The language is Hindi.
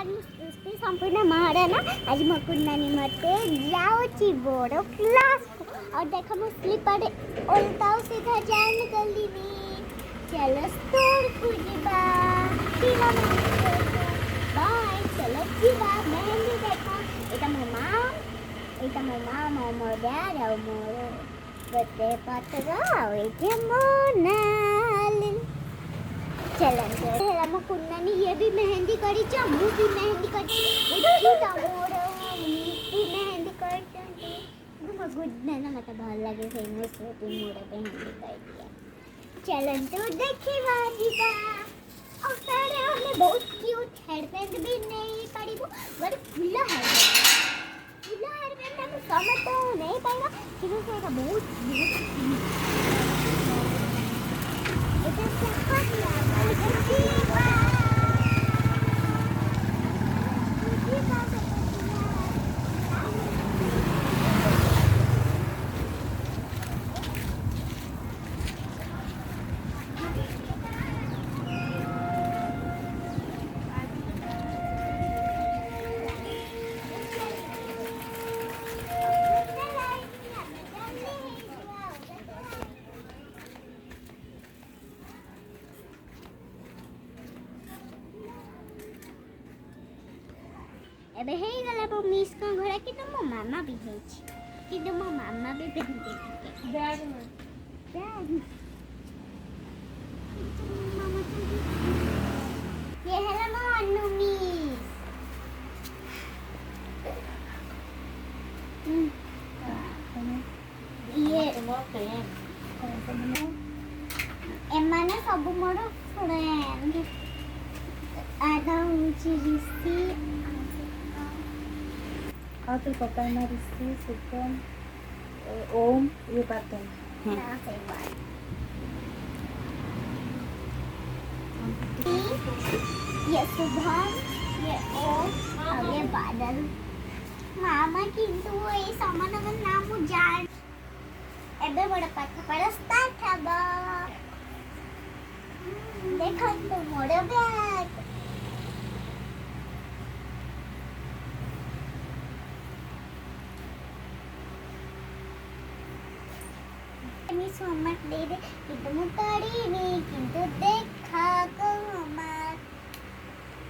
संपूर्ण महाराणा आज मकुन्नानी मते जाऊची बड़ो क्लास और देखो मु स्लीपर ओलताऊ सीधा जान गली में चलो स्टोर को जीवा जीवा बाय चलो जीवा मेहंदी देखो एटा मो माम मो डैड और मो बर्थडे पत्र एटा मोनाल चलन हेला कुन्नानी ये भी मेहंदी करी छ मु भी मेहंदी करी बुढी तमोरो भी मेहंदी करी छ गुड ना मत भल लगे फेमस होती मोरे मेहंदी करी दिया चलन तो देखी बाजीबा और सारे हमने बहुत क्यूट हेयर बैंड भी नहीं पड़ी वो बड़े खुला हेयर बैंड हम समझ तो नहीं पाएगा क्योंकि सेगा बहुत itu siapa ଏବେ ହେଇଗଲା ମୋ ମିସ୍ଙ୍କ ଘରେ କିନ୍ତୁ ମୋ ମାମା ବି ହେଇଛି କିନ୍ତୁ ମୋ ମାମା ବି ପିନ୍ଧି ବ୍ୟାଗ୍ ये ହେଲା ମୋ ଅନୁ ମିସ୍ ଇଏ ଏମାନେ ସବୁ ମୋର ଫ୍ରେଣ୍ଡ ଆଦା ହେଉଛି Reece Atau papai Marisi, Sultan, Om, ये बात है। ये सुबह, ये ओम, और ये बादल। मामा किंतु वो ये सामान अपन नाम जान। एबे बड़ा पाठ पढ़ा स्टार्ट हबा। देखो तो मोड़े बैग। सोमत दे दे किंतु मुताड़ी नहीं किंतु देखा